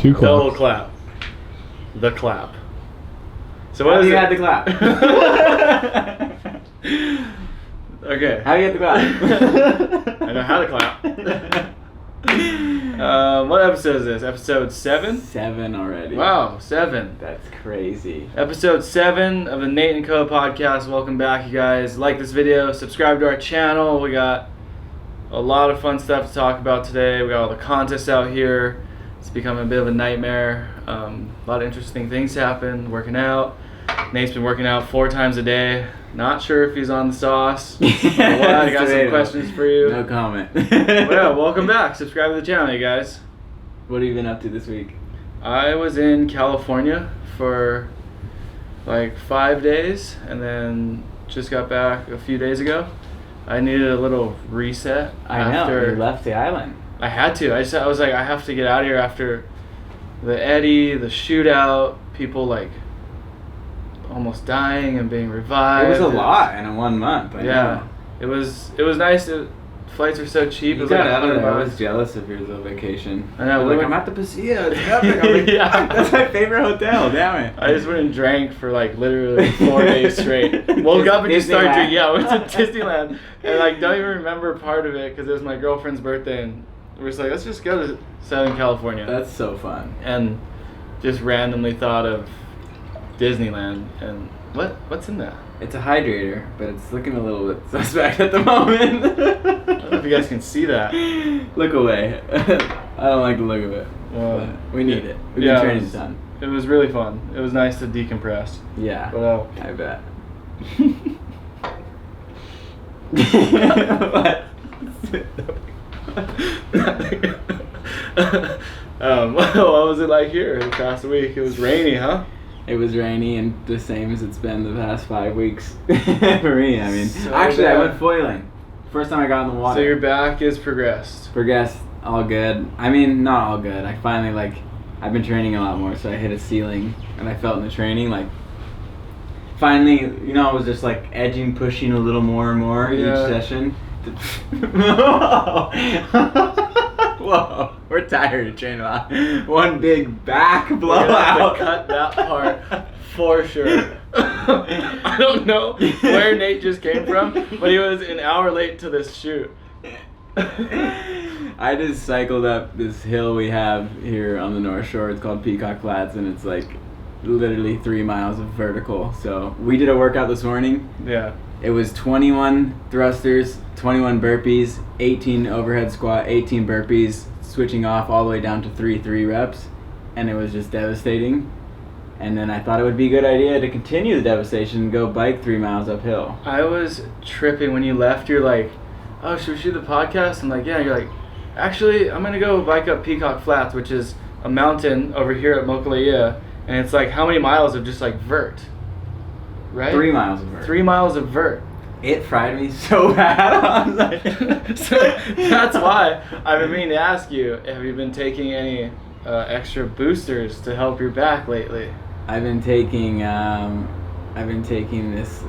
Two claps. Double clap. The clap. So what is you it? had the clap? Okay. How do you get the clap? I know how to clap. What episode is this? Episode 7? 7 already. Wow, 7. That's crazy. Episode 7 of the Nate and Koa podcast. Welcome back, you guys. Like this video, subscribe to our channel. We got a lot of fun stuff to talk about today. We got all the contests out here. It's becoming a bit of a nightmare. A lot of interesting things happen. Working out. Nate's been working out 4 times a day. Not sure if he's on the sauce. But I got some questions for you. No comment. Well, welcome back. Subscribe to the channel, you guys. What have you been up to this week? I was in California for like 5 days and then just got back a few days ago. I needed a little reset. I know, you left the island. I had to. I was like, I have to get out of here after the Eddie, the shootout, people like almost dying and being revived. It was a lot in 1 month. I know. It was nice. Flights are so cheap. You It was got like out of there. I $100. was jealous of your little vacation. I know. Like, I'm at the Pasilla. It's epic. I'm like, Yeah. that's my favorite hotel. Damn it. I just went and drank for like literally 4 days straight. Woke up and just started Disneyland. drinking. Yeah, I went to Disneyland and like don't even remember part of it because it was my girlfriend's birthday and we were just like, let's just go to Southern California. That's so fun. And just randomly thought of Disneyland and what's in that? It's a hydrator, but it's looking a little bit suspect at the moment. I don't know if you guys can see that. Look away. I don't like the look of it. Well, But we need it. We've yeah, been training a ton. It was really fun. It was nice to decompress. Yeah. But I bet. what was it like here the past week? It was rainy, huh? It was rainy and the same as it's been the past 5 weeks for me. I mean, So actually, bad. I went foiling. First time I got in the water. So your back is progressed. Progressed, all good. I mean, not all good. I finally, I've been training a lot more, so I hit a ceiling, and I felt in the training, finally, I was just, edging, pushing a little more and more each session. Whoa, we're tired of training a lot. One big back We're blowout. gonna have to cut that part for sure. I don't know where Nate just came from, but he was an hour late to this shoot. I just cycled up this hill we have here on the North Shore. It's called Peacock Flats, and it's literally 3 miles of vertical. So we did a workout this morning. Yeah. It was 21 thrusters, 21 burpees, 18 overhead squat, 18 burpees, switching off all the way down to 3 reps, and it was just devastating. And then I thought it would be a good idea to continue the devastation and go bike 3 miles uphill. I was tripping when you left. You're like, oh, should we shoot the podcast? I'm like, yeah. You're like, actually, I'm going to go bike up Peacock Flats, which is a mountain over here at Mokuleia, and it's like how many miles of just vert? Right? 3 miles of vert. 3 miles of vert. It fried me so bad. I was like So that's why I've been meaning to ask you, have you been taking any extra boosters to help your back lately? I've been taking this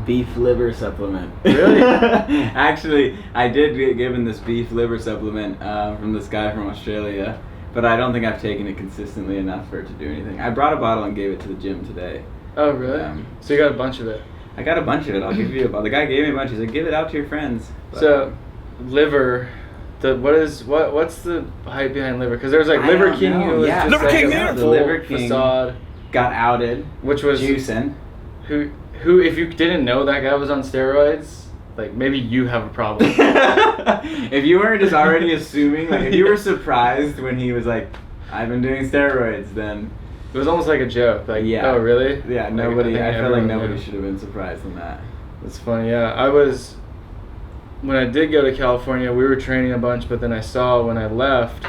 beef liver supplement. Really? Actually, I did get given this beef liver supplement from this guy from Australia, but I don't think I've taken it consistently enough for it to do anything. I brought a bottle and gave it to the gym today. Oh, really? So you got a bunch of it? I got a bunch of it. I'll give you a bottle. The guy gave me a bunch. He's like, give it out to your friends. But, So, liver. What's the hype behind liver? Because there was I Liver don't King know. who was Yeah. just Liver King a there. The full Liver King facade, got outed. which was Juicing. who if you didn't know that guy was on steroids, maybe you have a problem. If you weren't just already assuming, if you were surprised when he was like, I've been doing steroids, then It was almost like a joke. Yeah. Oh, really? yeah, I nobody. think I feel like everyone nobody knew. should have been surprised in that. That's funny, yeah. When I did go to California, we were training a bunch, but then I saw when I left,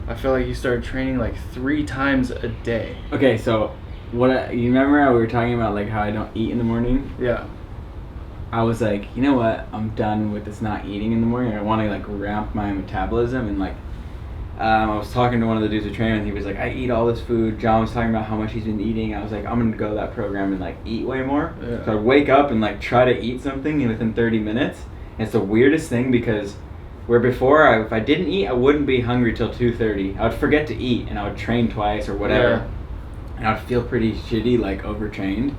I felt like you started training 3 times a day. Okay, so you remember how we were talking about how I don't eat in the morning? Yeah. I was like, you know what? I'm done with this not eating in the morning. I want to ramp my metabolism and I was talking to one of the dudes who trained and he was like, I eat all this food. John was talking about how much he's been eating. I was like, I'm gonna go to that program and eat way more. Yeah. So I wake up and try to eat something and within 30 minutes. And it's the weirdest thing because Where before, if I didn't eat, I wouldn't be hungry till 2:30. I would forget to eat, and I would train twice or whatever. Yeah. And I would feel pretty shitty, like overtrained.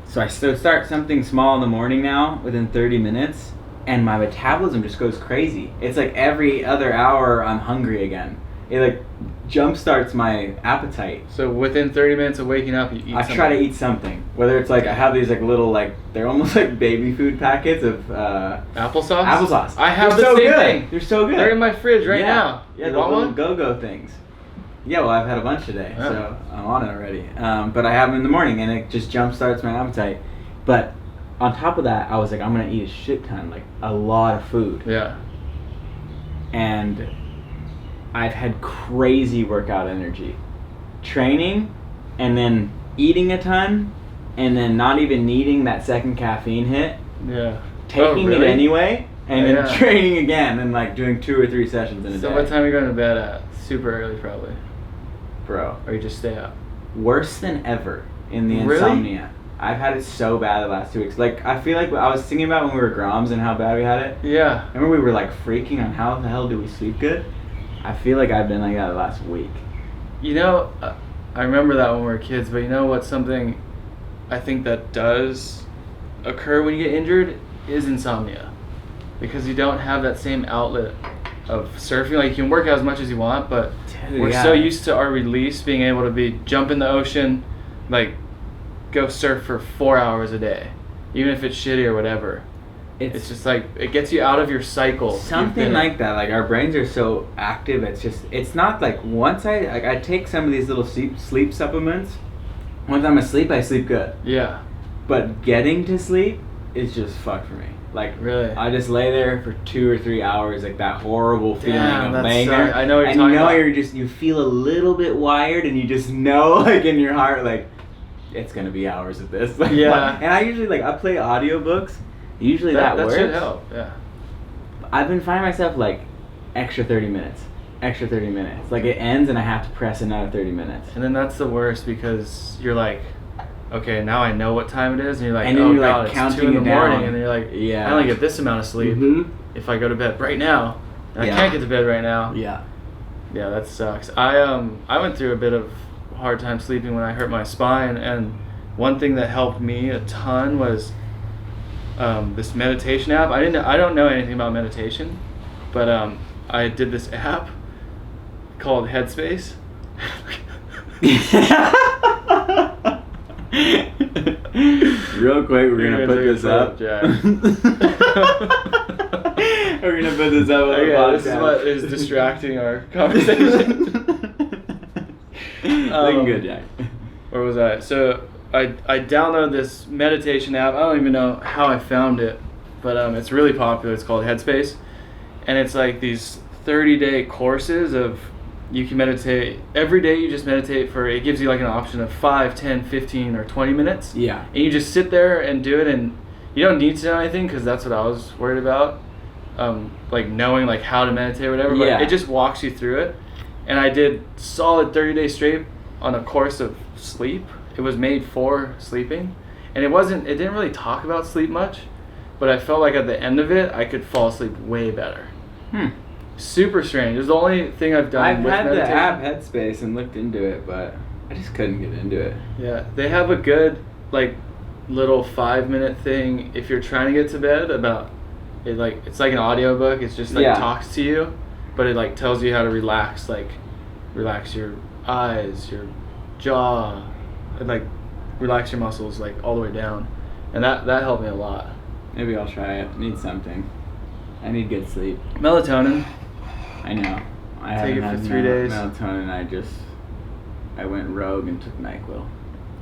So I still start something small in the morning now, within 30 minutes, and my metabolism just goes crazy. It's like every other hour I'm hungry again. It like jump starts my appetite. So within 30 minutes of waking up, you eat something. I try to eat something. Whether it's like, I have these like little like, they're almost like baby food packets of Applesauce? Applesauce. I have They're the so same good. thing. They're so good. They're in my fridge right now. Yeah, You the want little one? go-go things. Yeah, well, I've had a bunch today, Yeah. so I'm on it already. But I have them in the morning, and it just jump starts my appetite. But on top of that, I was like, I'm gonna eat a shit ton, like a lot of food. Yeah. And I've had crazy workout energy, training, and then eating a ton, and then not even needing that second caffeine hit. Yeah. Taking really? it anyway, and then Yeah. training again, and like doing 2 or 3 sessions in a So day. what time are you going to bed at? Super early, probably. Bro, Or you just stay up? worse than ever in the Really? insomnia. I've had it so bad the last 2 weeks. Like, I feel like I was thinking about when we were Groms and how bad we had it. Yeah. Remember we were like freaking on how the hell do we sleep good? I feel like I've been like that the last week. You know, I remember that when we were kids, but you know what's something I think that does occur when you get injured is insomnia. Because you don't have that same outlet of surfing. Like, you can work out as much as you want, but Dude, we're yeah. so used to our release being able to be jump in the ocean, like go surf for 4 hours a day, even if it's shitty or whatever. It's just like, it gets you out of your cycle. Something like that. Like, our brains are so active. It's not like once I take some of these little sleep supplements. Once I'm asleep, I sleep good. Yeah. But getting to sleep is just fucked for me. Like, Really? I just lay there for 2 or 3 hours, like that horrible feeling Damn, of that laying sucks. there. I know what you're and talking you know about. you feel a little bit wired, and you just know, like in your heart, like it's gonna be hours of this. Like, Yeah. And I usually I play audiobooks. Usually that works. should help. Yeah. I've been finding myself like extra 30 minutes. Like, it ends and I have to press another 30 minutes. And then that's the worst because you're like, okay, now I know what time it is, and you're like, And then oh you're, like, god, it's counting 2 in the it morning, down. and then you're like, Yeah. I only get this amount of sleep Mhm. if I go to bed right now, and Yeah. I can't get to bed right now. Yeah. Yeah, that sucks. I went through a bit of hard time sleeping when I hurt my spine, and one thing that helped me a ton was this meditation app. I don't know anything about meditation, but I did this app called Headspace. Real quick, we're gonna put this up. Jack. We're gonna put this up on the Okay, podcast. this is what is distracting our conversation. Looking good, Jack. Where was I? So I downloaded this meditation app. I don't even know how I found it, but it's really popular. It's called Headspace, and it's like these 30-day courses of you can meditate every day. You just meditate for, it gives you like an option of 5, 10, 15, or 20 minutes. Yeah. And you just sit there and do it, and you don't need to know anything, because that's what I was worried about, like knowing like how to meditate or whatever. But Yeah. it just walks you through it. And I did solid 30 days straight on a course of sleep. It was made for sleeping, and it didn't really talk about sleep much, but I felt like at the end of it I could fall asleep way better. Super strange. It's the only thing I've done I've with had meditation. the app Headspace and looked into it, but I just couldn't get into it. Yeah, they have a good like little 5-minute thing if you're trying to get to bed about it. Like, it's like an audiobook. It's just like Yeah. talks to you, but it like tells you how to relax, like relax your eyes, your jaw, and like relax your muscles like all the way down, and that helped me a lot. Maybe I'll try it. Need something. I need good sleep. Melatonin. I know. I Take haven't it for had 3 days. melatonin. I went rogue and took NyQuil.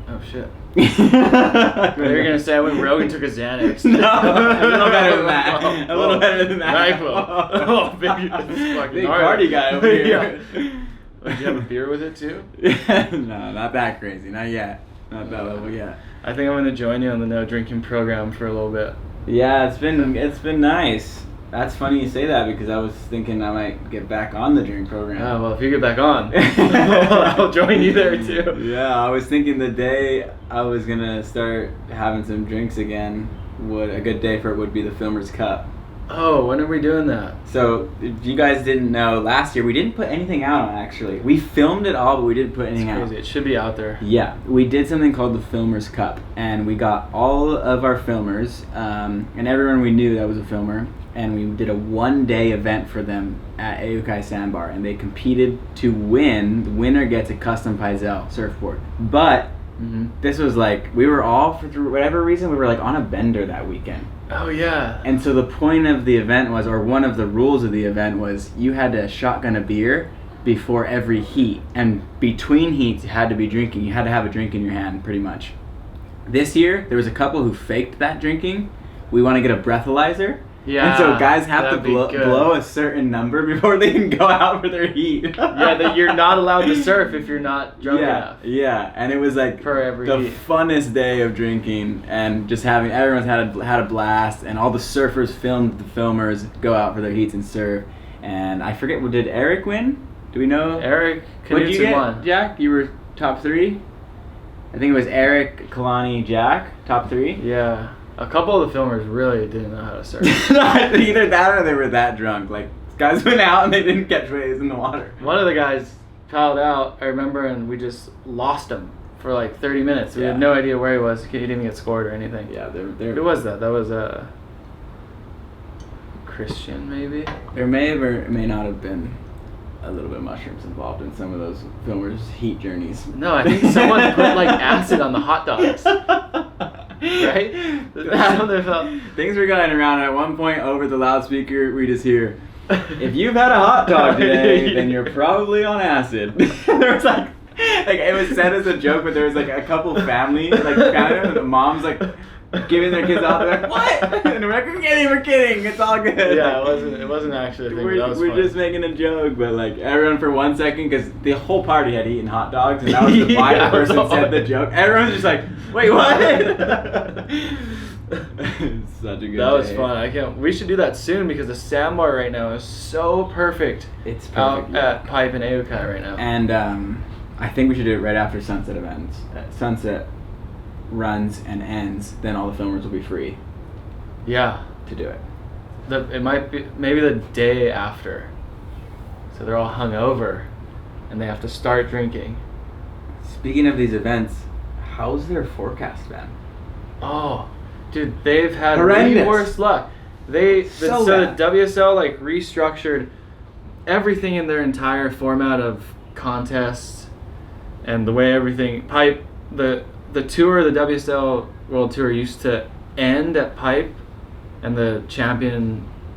Oh shit. You're gonna say I went rogue and took a Xanax. No, a little better than that. A little better than that. NyQuil. Oh, big, fucking Big gnarly. party guy over here. Yeah. Did you have a beer with it too? No, not that crazy. Not yet. Not that level yet. I think I'm gonna join you on the no drinking program for a little bit. Yeah, it's been nice. That's funny you say that, because I was thinking I might get back on the drink program. Oh, well, if you get back on, I'll join you there too. Yeah, I was thinking the day I was gonna start having some drinks again, a good day for it would be the Filmer's Cup. Oh, when are we doing that? So, if you guys didn't know, last year we didn't put anything out on, actually. We filmed it all, but we didn't put anything It's crazy. out. It should be out there. Yeah, we did something called the Filmers Cup, and we got all of our filmers, and everyone we knew that was a filmer, and we did a one-day event for them at Aukai Sandbar, and they competed to win. The winner gets a custom Paizel surfboard. But this was like, we were all, for whatever reason, we were like on a bender that weekend. Oh, yeah. And so the point of the event was, or one of the rules of the event was, you had to shotgun a beer before every heat. And between heats, you had to be drinking. You had to have a drink in your hand, pretty much. This year, there was a couple who faked that drinking. We want to get a breathalyzer. Yeah. And so guys have to that'd be good. blow a certain number before they can go out for their heat. Yeah, that you're not allowed to surf if you're not drunk enough. Yeah, and it was like For every the heat. funnest day of drinking and just having, everyone's had a blast, and all the surfers filmed the filmers go out for their heats and surf. And I forget, did Eric win? Do we know? Eric What did you Knudsen get, won. Jack? You were top 3? I think it was Eric, Kalani, Jack, top 3. Yeah. A couple of the filmers really didn't know how to surf. Either that or they were that drunk. Like, guys went out and they didn't catch waves in the water. One of the guys paddled out, I remember, and we just lost him for like 30 minutes. We Yeah. had no idea where he was. He didn't get scored or anything. Yeah, Who was that? That was Christian, maybe? there may have or may not have been a little bit of mushrooms involved in some of those filmers' heat journeys. No, I think someone put like acid on the hot dogs. Right? That's what they felt. Things were going around. At one point, over the loudspeaker, we just hear, "If you've had a hot dog today, then you're probably on acid." There was like it was said as a joke, but there was like a couple families, like kind of the moms like giving their kids out. They're like, "What?" And we're like, we're kidding. It's all good." Yeah, it wasn't actually a thing. But that was We're funny. just making a joke, but like everyone for 1 second, because the whole party had eaten hot dogs, and that was the why Yeah, the person that's all. said the joke. Everyone's just like, "Wait, what?" It's such a good. That was day. fun. We should do that soon because the sandbar right now is so perfect. It's perfect. Out yeah. at Pipe and Aukai right now. And I think we should do it right after sunset events. Sunset runs and ends, then all the filmers will be free Yeah. to do it. It might be maybe the day after. So they're all hungover and they have to start drinking. Speaking of these events, how's their forecast been? Oh, dude, they've had the Horrendous. worst luck. So The bad. WSL like restructured everything in their entire format of contests and the way everything Pipe the tour, the WSL World Tour used to end at Pipe, and the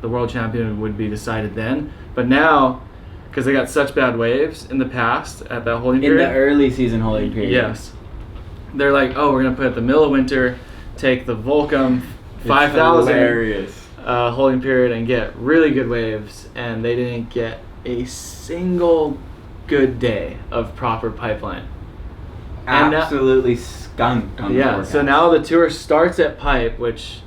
world champion would be decided then. But now, because they got such bad waves in the past at that holding In period. the early season holding period. Yes. They're like, oh, we're going to put at the middle of winter, take the Volcom It's 5000 hilarious. holding period and get really good waves. And they didn't get a single good day of proper pipeline. And now- Absolutely skunked on the Yeah, forecast. so now the tour starts at Pipe, which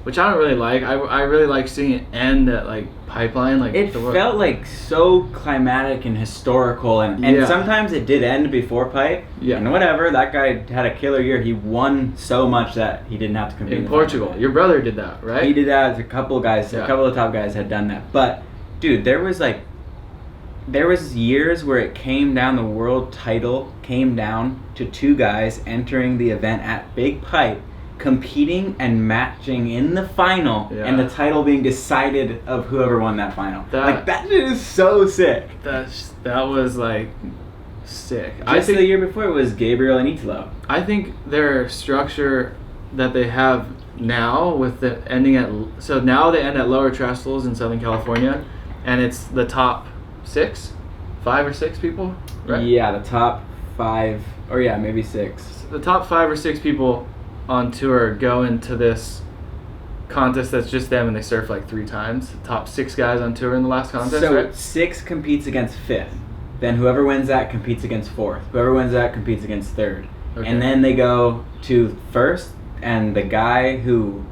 I don't really like. I really like seeing it end at like Pipeline. Like It felt like so climatic and historical, and Yeah. sometimes it did end before Pipe. Yeah. And whatever, that guy had a killer year. He won so much that he didn't have to compete in the Portugal. final. Your brother did that, right? He did that. A couple guys, Yeah. a couple of top guys had done that. But dude, there was years where it came down. The world title came down to 2 guys entering the event at Big Pipe, competing and matching in the final, Yeah. and the title being decided of whoever won that final. That- That shit is so sick. That was like sick. I Just think the year before it was Gabriel and Italo. I think their structure that they have now with the ending at now they end at Lower Trestles in Southern California, and it's the top 5 or 6 people, right? Yeah, the top 5, or yeah, maybe 6. The top 5 or 6 people on tour go into this contest that's just them, and they surf like 3 times. The top 6 guys on tour in the last contest, So right? 6 competes against 5th. Then whoever wins that competes against 4th. Whoever wins that competes against 3rd. Okay. And then they go to 1st, and the guy who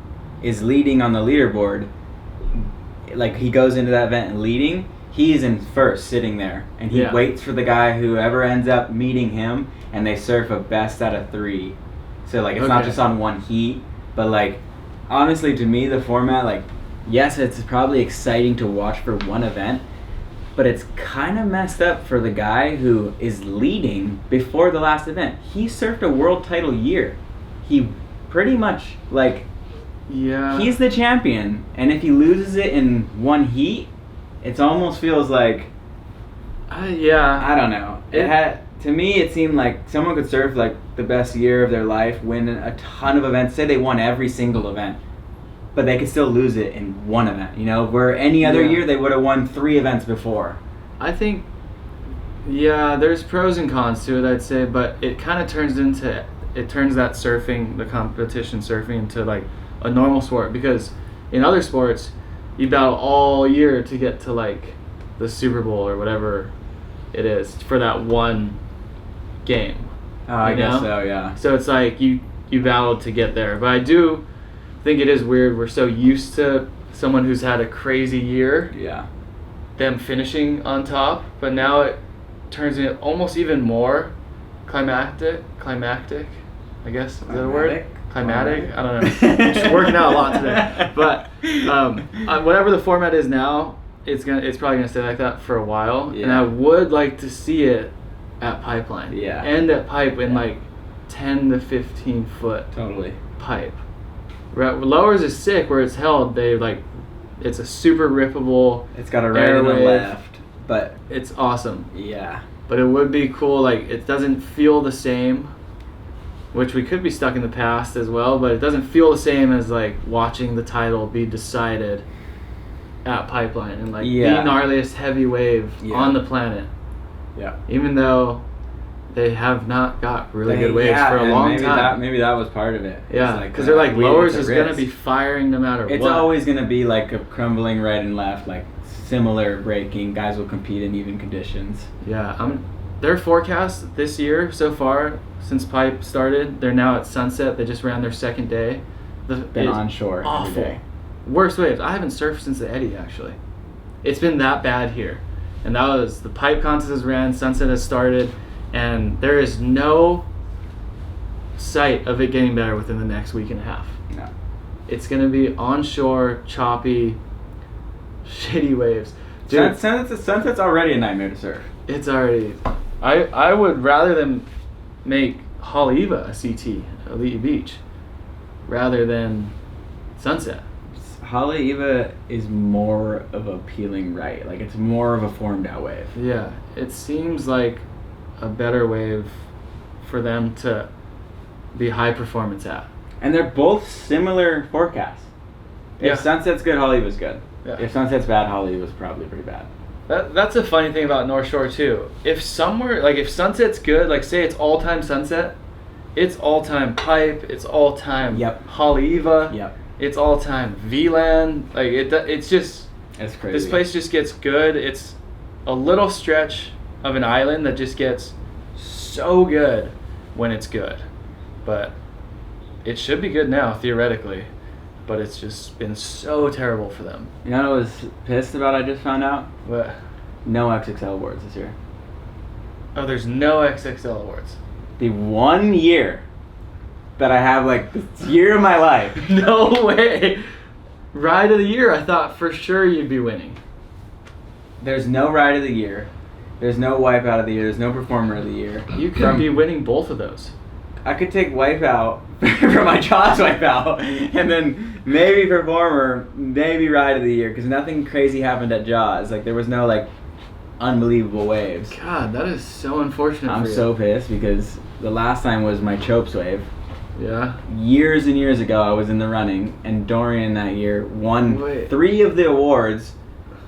is leading on the leaderboard, like he goes into that event leading, he's in 1st sitting there, and he Yeah. waits for the guy whoever ends up meeting him, and they surf a best out of 3. So like it's not Okay. just on one heat, but like honestly to me the format, like yes, it's probably exciting to watch for one event, but it's kind of messed up for the guy who is leading before the last event. He surfed a world title year. He pretty much, like, Yeah. he's the champion, and if he loses it in one heat, it almost feels like, Yeah. I don't know. To me, it seemed like someone could surf like the best year of their life, win a ton of events. Say they won every single event, but they could still lose it in one event. You know, where any other Yeah. year they would have won 3 events before. I think, yeah, there's pros and cons to it, I'd say, but it kind of turns that surfing, the competition surfing, into like a normal sport, because in other sports, you battle all year to get to like the Super Bowl or whatever it is for that one game. Oh, I You guess know? so, yeah. So it's like you battled to get there. But I do think it is weird. We're so used to someone who's had a crazy year, Yeah. them finishing on top, but now it turns it almost even more climactic, I guess. Is that a word? Climatic? I don't know. I'm just working out a lot today. But whatever the format is now, it's probably gonna stay like that for a while. And Yeah. I would like to see it at Pipeline. Yeah. And at Pipe in Yeah. like 10 to 15 foot Totally. pipe. Lowers is sick where it's held. It's a super rippable. It's got a right and a airwave. left, but It's awesome. yeah. But it would be cool. Like, it doesn't feel the same, which we could be stuck in the past as well. But it doesn't feel the same as like watching the title be decided at Pipeline and like Yeah. the gnarliest heavy wave Yeah. on the planet. Yeah. Even though they have not got really good waves for a and long maybe time. Maybe that was part of it. Yeah, It's because they're like, we- lowers it's is a gonna risk. be firing no matter It's what. always gonna be like a crumbling right and left, like similar braking. Guys will compete in even conditions. Yeah, their forecast this year so far, since Pipe started, they're now at Sunset. They just ran their second day. Been It's on shore every awful. day. Worst waves. I haven't surfed since the Eddy, actually. It's been that bad here. And that was, the Pipe contest has ran, Sunset has started, and there is no sight of it getting better within the next week and a half. No. It's going to be onshore, choppy, shitty waves. Dude, Sunset's already a nightmare to surf. it's already... I would rather them make Haleiwa a CT, Elite Beach, rather than Sunset. Haleiwa is more of a peeling right. Like, it's more of a formed out wave. Yeah, it seems like a better wave for them to be high performance at. And they're both similar forecasts. If Yeah. Sunset's good, Haleiwa's good. Yeah. If Sunset's bad, Haleiwa's probably pretty bad. That's a funny thing about North Shore too. If Sunset's good, like say it's all-time Sunset, it's all-time Pipe, it's all-time Yep. Haleiwa, Yep. it's all-time VLAN. Like it's just, It's crazy. this place just gets good. It's a little stretch of an island that just gets so good when it's good. But it should be good now, theoretically. But it's just been so terrible for them. You know what I was pissed about? I just found out But no XXL awards this year. oh, there's no XXL awards. The one year that I have like this year of my life. No way. Ride of the year, I thought for sure you'd be winning. There's no ride of the year. There's no wipeout of the year. There's no performer of the year. You could be winning both of those. I could take wipeout for my Jaws wipeout, and then maybe performer, maybe ride of the year, because nothing crazy happened at Jaws. Like, there was no like unbelievable waves. God, that is so unfortunate I'm for you. so pissed because the last time was my Chopes wave. Yeah. Years and years ago, I was in the running, and Dorian that year won Wait. 3 of the awards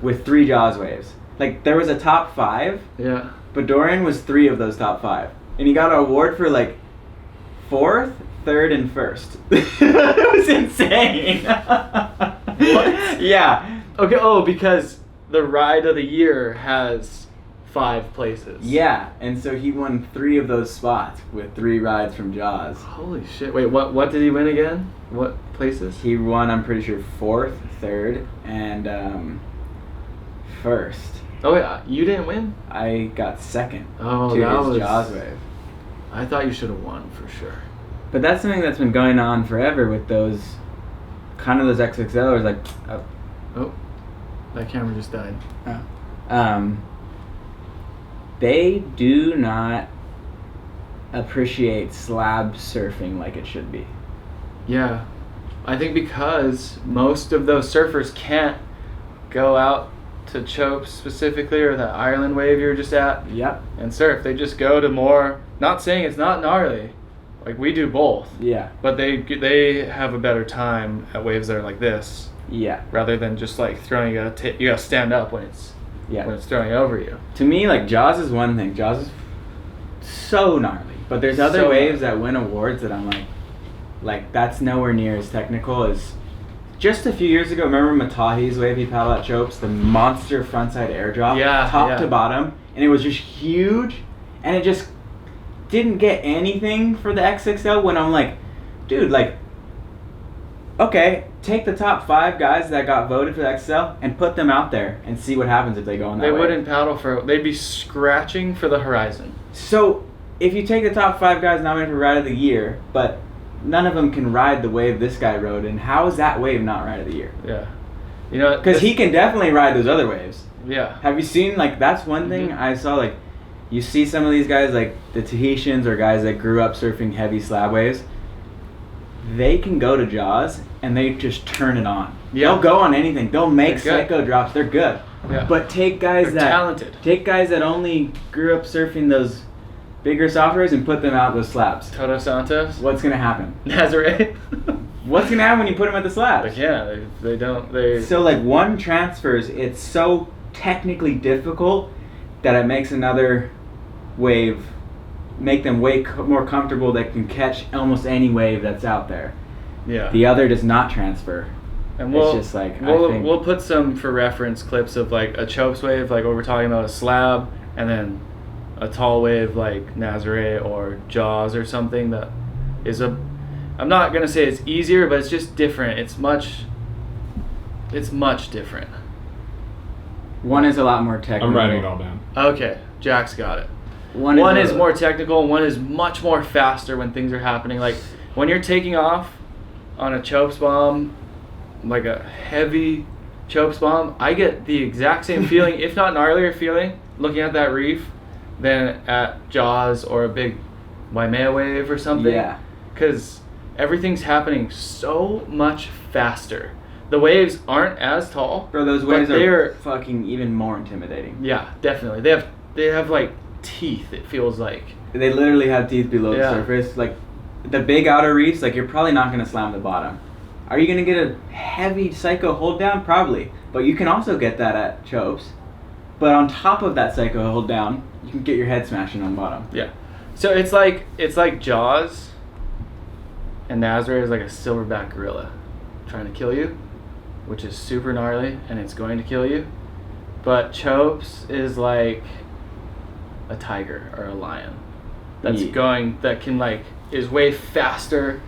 with 3 Jaws waves. Like, there was a top 5, Yeah. but Dorian was 3 of those top 5. And he got an award for, like, 4th, 3rd, and 1st. It was insane. What? Yeah. Okay, because the ride of the year has 5 places. Yeah, and so he won 3 of those spots with 3 rides from Jaws. Holy shit. Wait, what did he win again? What places? He won, I'm pretty sure, 4th, 3rd, and 1st. Oh, wait, you didn't win? I got 2nd Oh, to that his was... Jaws wave. I thought you should have won for sure. But that's something that's been going on forever with those, kind of those XXLers. Like, Oh, that camera just died. They do not appreciate slab surfing like it should be. Yeah, I think because most of those surfers can't go out to Chopes specifically, or that Ireland wave you were just at, Yep. and surf. They just go to more, not saying it's not gnarly, like we do both, Yeah. but they have a better time at waves that are like this, Yeah. rather than just like throwing, you gotta stand up when it's throwing over you. To me, like, Jaws is one thing. Jaws is so gnarly. But there's other So waves gnarly. that win awards that I'm like, that's nowhere near as technical as... Just a few years ago, remember Matahi's wave he paddled at Chopes? The monster frontside airdrop? Yeah, Top yeah. to bottom. And it was just huge. And it just didn't get anything for the XXL when I'm like, dude, like, okay, take the top 5 guys that got voted for the XXL and put them out there and see what happens if they go on that They wave. wouldn't paddle they'd be scratching for the horizon. So, if you take the top 5 guys nominated for Ride of the Year, but none of them can ride the wave this guy rode, and how is that wave not Ride of the Year? Yeah. You know, Because he can definitely ride those other waves. Yeah. Have you seen, like, that's one thing I saw, like, you see some of these guys, like the Tahitians or guys that grew up surfing heavy slab waves, they can go to Jaws and they just turn it on. Yeah. They'll go on anything. They'll make They're good. psycho drops. They're good. Yeah. But take guys They're talented. Take guys that only grew up surfing those bigger soft waves and put them out those slabs. Toto Santos. What's gonna happen? Nazare. What's gonna happen when you put them at the slabs? Like, yeah, they don't. They. So, like, one transfers, it's so technically difficult that it makes another wave, make them way more comfortable that can catch almost any wave that's out there. Yeah. The other does not transfer. And It's just like, we'll put some for reference clips of like a Chopes wave, like what we're talking about, a slab, and then a tall wave like Nazare or Jaws or something that is I'm not gonna say it's easier, but it's just different. It's much different. One is a lot more technical. I'm writing it all down. Okay, Jack's got it. One is more technical, and one is much more faster when things are happening. Like when you're taking off on a Chopes bomb, like a heavy Chopes bomb, I get the exact same feeling, if not gnarlier feeling, looking at that reef than at Jaws or a big Waimea wave or something. Yeah. Because everything's happening so much faster. The waves aren't as tall. Bro, those but waves they're are fucking even more intimidating. Yeah, definitely. They have like teeth, it feels like. They literally have teeth below Yeah. the surface. Like, the big outer reefs, like, you're probably not going to slam the bottom. Are you going to get a heavy psycho hold down? Probably. But you can also get that at Chopes. But on top of that psycho hold down, you can get your head smashing on bottom. Yeah. So it's like Jaws, and Nazare is like a silverback gorilla trying to kill you, which is super gnarly, and it's going to kill you. But Chopes is like a tiger or a lion that can like is way faster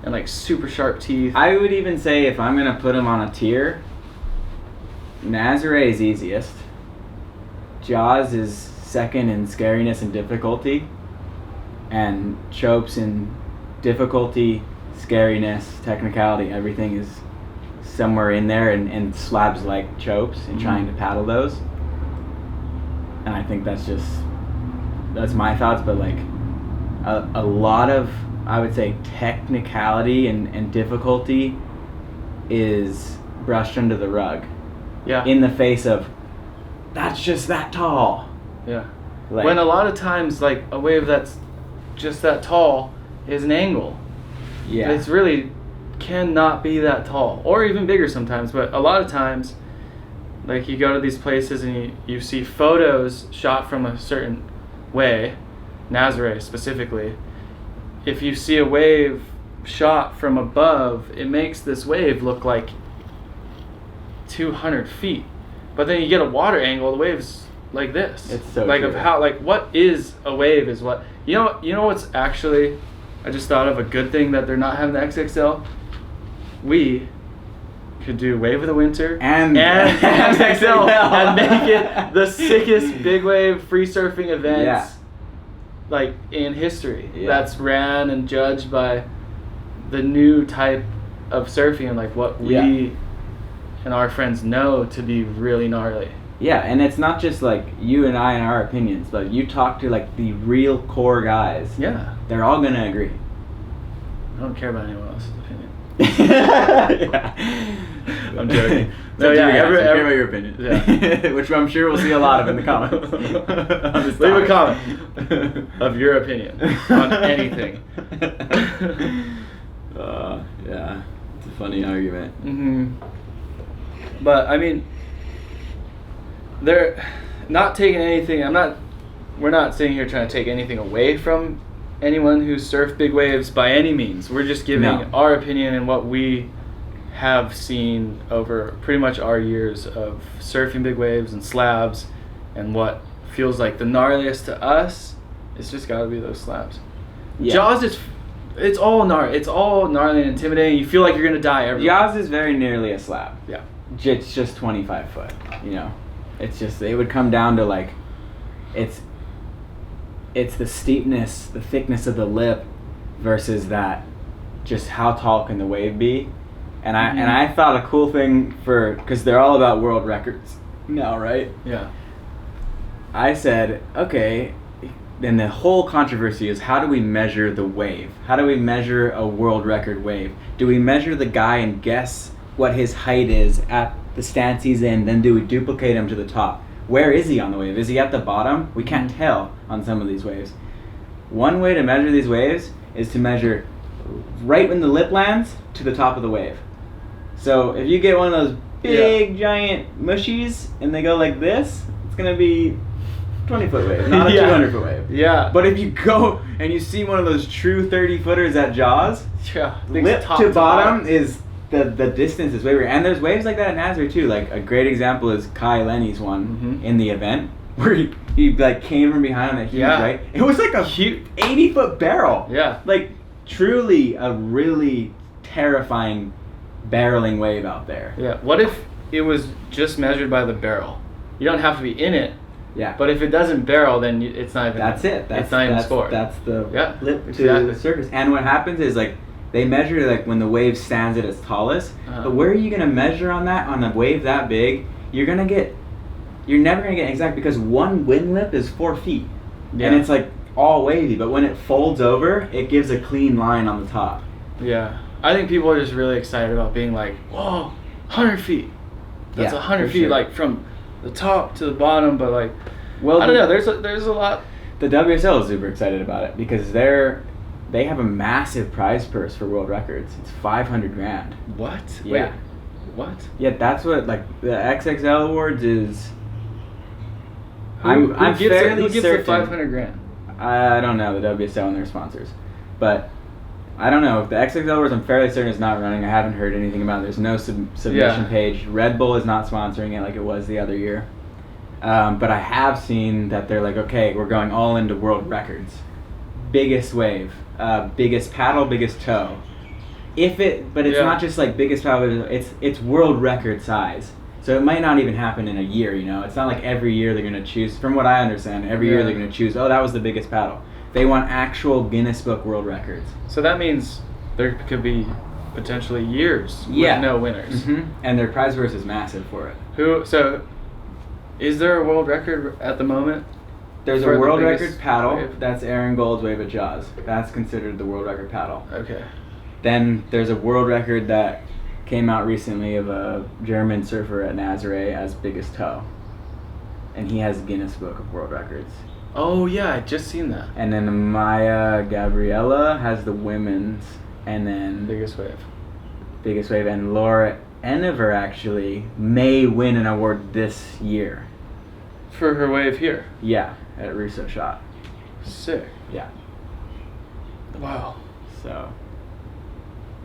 and like super sharp teeth. I would even say, if I'm going to put them on a tier, Nazare is easiest. Jaws is second in scariness and difficulty. And Chopes in difficulty, scariness, technicality, everything is somewhere in there, and slabs like Chopes and trying to paddle those. And I think that's my thoughts, but like a lot of, I would say, technicality and difficulty is brushed under the rug. Yeah. In the face of, that's just that tall. Yeah. Like, When a lot of times like a wave that's just that tall is an angle. yeah. It's really cannot be that tall, or even bigger sometimes, but a lot of times like you go to these places and you see photos shot from a certain way, Nazare specifically. If you see a wave shot from above, it makes this wave look like 200 feet, but then you get a water angle, the wave's like this. It's so like true. of how, like, what is a wave is what you know what's actually, I just thought of a good thing that they're not having the XXL. We could do Wave of the Winter and XXL and make it the sickest big wave free surfing events like in history. Yeah. That's ran and judged by the new type of surfing and like what we and our friends know to be really gnarly. Yeah, and it's not just like you and I and our opinions, but you talk to like the real core guys. Yeah. They're all gonna agree. I don't care about anyone else's opinion. Yeah. I'm joking. No, yeah, care about your opinion. Yeah. Which I'm sure we'll see a lot of in the comments. Leave a comment of your opinion on anything. Yeah, it's a funny argument. But I mean, they're not taking anything. We're not sitting here trying to take anything away from anyone who surfed big waves by any means. We're just giving our opinion and what we have seen over pretty much our years of surfing big waves and slabs, and what feels like the gnarliest to us. It's just got to be those slabs. Yeah. Jaws it's all gnarly and intimidating. You feel like you're gonna die every. Jaws is very nearly a slab. Yeah. It's just 25 foot. You know, it's just it would come down to like, it's the steepness, the thickness of the lip, versus that, just how tall can the wave be. And I thought a cool thing because they're all about world records now, right? Yeah. I said, okay, then the whole controversy is, how do we measure the wave? How do we measure a world record wave? Do we measure the guy and guess what his height is at the stance he's in, then do we duplicate him to the top? Where is he on the wave? Is he at the bottom? We can't tell on some of these waves. One way to measure these waves is to measure right when the lip lands to the top of the wave. So if you get one of those big giant mushies and they go like this, it's gonna be 20-foot wave, not a 200-foot wave. Yeah. But if you go and you see one of those true 30-footers at Jaws, lip to bottom is the distance is way bigger. And there's waves like that at Nazare too. Like a great example is Kai Lenny's one in the event where he like came from behind on that huge right. It was like a huge 80-foot barrel. Yeah. Like truly a really terrifying barreling wave out there. Yeah. What if it was just measured by the barrel? You don't have to be in it. Yeah. But if it doesn't barrel, then it's not even. That's it. It's not even scored. That's the lip to exactly. the surface. And what happens is like they measure like when the wave stands at its tallest. But where are you gonna measure on that on a wave that big? You're never gonna get exact because one wind lip is 4 feet, and it's like all wavy. But when it folds over, it gives a clean line on the top. Yeah. I think people are just really excited about being like, whoa, 100 feet. That's 100 feet, like from the top to the bottom, but like, well, I don't know. There's a lot. The WSL is super excited about it because they have a massive prize purse for world records. It's $500,000. What? Yeah. Wait, what? Yeah, that's what like the XXL awards is. Who I'm gives fairly the certain. $500,000? I don't know the WSL and their sponsors, but I don't know if the XXL awards. I'm fairly certain it's not running. I haven't heard anything about it. There's no submission page. Red Bull is not sponsoring it like it was the other year. But I have seen that they're like, okay, we're going all into world records. Biggest wave, biggest paddle, biggest toe. But it's not just like biggest paddle. It's world record size. So it might not even happen in a year. You know, it's not like every year they're gonna choose. From what I understand, every year they're gonna choose. Oh, that was the biggest paddle. They want actual Guinness Book World Records. So that means there could be potentially years with no winners. And their prize purse is massive for it. So is there a world record at the moment? There's a world record paddle. Wave? That's Aaron Gold's wave at Jaws. That's considered the world record paddle. Okay. Then there's a world record that came out recently of a German surfer at Nazare as biggest toe. And he has Guinness Book of World Records. Oh yeah, I just seen that. And then Maya Gabriella has the women's, and then biggest wave, and Laura Enever actually may win an award this year for her wave here. Yeah, at Russo Shot. Sick. Yeah. Wow. So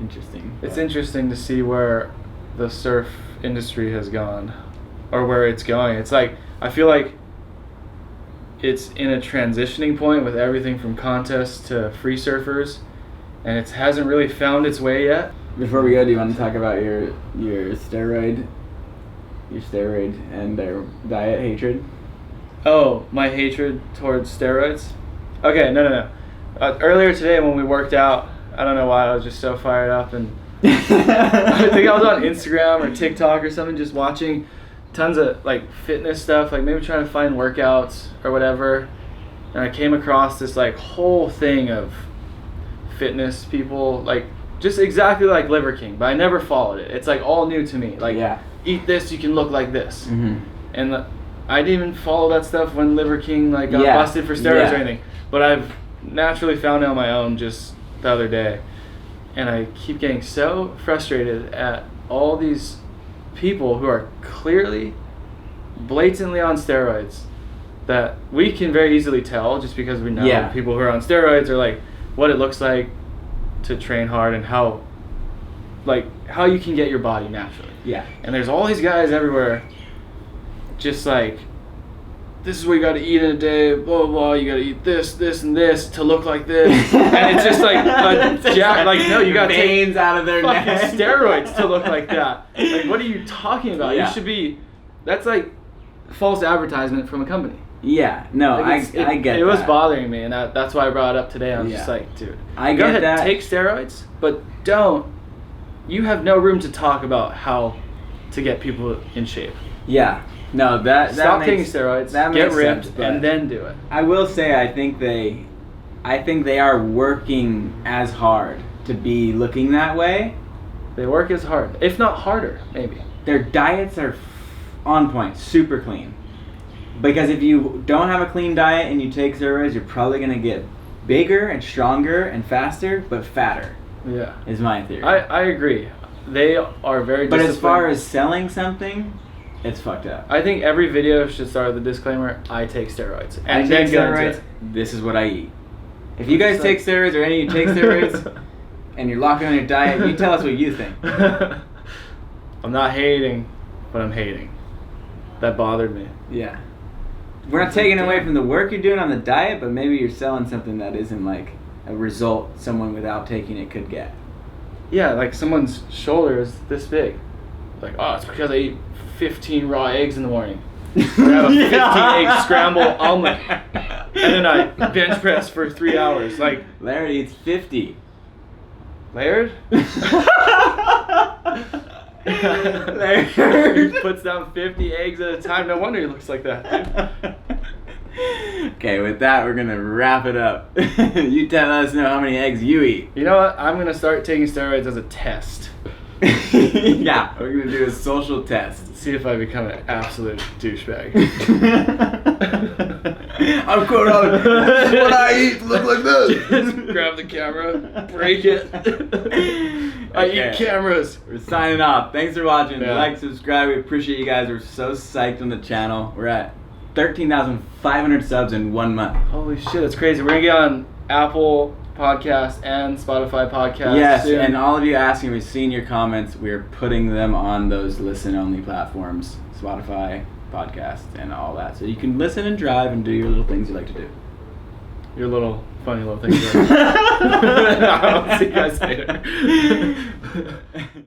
interesting. It's interesting to see where the surf industry has gone, or where it's going. It's like I feel like it's in a transitioning point with everything from contests to free surfers, and it hasn't really found its way yet. Before we go, do you want to talk about your steroid and their diet hatred? Oh, my hatred towards steroids? Okay, no. Earlier today when we worked out, I don't know why, I was just so fired up, and I think I was on Instagram or TikTok or something, just watching tons of like fitness stuff, like maybe trying to find workouts or whatever, and I came across this like whole thing of fitness people, like just exactly like Liver King, but I never followed it. It's like all new to me. Like, eat this, you can look like this. And I didn't even follow that stuff when Liver King like got busted for steroids or anything. But I've naturally found it on my own just the other day, and I keep getting so frustrated at all these people who are clearly, blatantly on steroids that we can very easily tell just because we know people who are on steroids or like what it looks like to train hard and how you can get your body naturally. And there's all these guys everywhere just like, this is what you got to eat in a day, blah blah blah, you got to eat this, this, and this to look like this. And it's just like no, you got to take veins out of their neck. Steroids to look like that. Like, what are you talking about? You should be, that's like false advertisement from a company. No, like I get it. It was that. bothering me, and that's why I brought it up today. I was just like, dude, I go get ahead, that. take steroids, but you have no room to talk about how to get people in shape. No, that Stop makes, taking steroids, that get makes ripped, sense, and then do it. I will say I think they are working as hard to be looking that way. They work as hard, if not harder, maybe. Their diets are on point, super clean. Because if you don't have a clean diet and you take steroids, you're probably going to get bigger and stronger and faster, but fatter. Is my theory. I agree. They are very disciplined. But as far as selling something, it's fucked up. I think every video should start with the disclaimer, I take steroids. And then steroids, this is what I eat. If you guys take steroids or any of you take steroids and you're locking on your diet, you tell us what you think. I'm not hating, but I'm hating. That bothered me. We're not taking away from the work you're doing on the diet, but maybe you're selling something that isn't like a result someone without taking it could get. Like someone's shoulder is this big. Like, oh, it's because I eat 15 raw eggs in the morning. I have a 15 egg scramble omelet. And then I bench press for 3 hours. Like, Laird eats 50. Laird? Laird puts down 50 eggs at a time. No wonder he looks like that, dude. Okay, with that, we're going to wrap it up. You tell us know how many eggs you eat. You know what? I'm going to start taking steroids as a test. We're going to do a social test. See if I become an absolute douchebag. I'm quote on this is what I eat to look like this. Just grab the camera, break it. I eat cameras. We're signing off. Thanks for watching. Like, subscribe. We appreciate you guys. We're so psyched on the channel. We're at 13,500 subs in 1 month. Holy shit, that's crazy. We're going to get on Apple Podcast and Spotify Podcast. Yes, soon. And all of you asking, we've seen your comments. We're putting them on those listen-only platforms, Spotify, podcast, and all that. So you can listen and drive and do your little things you like to do. Your little funny little things. I'll see you guys later.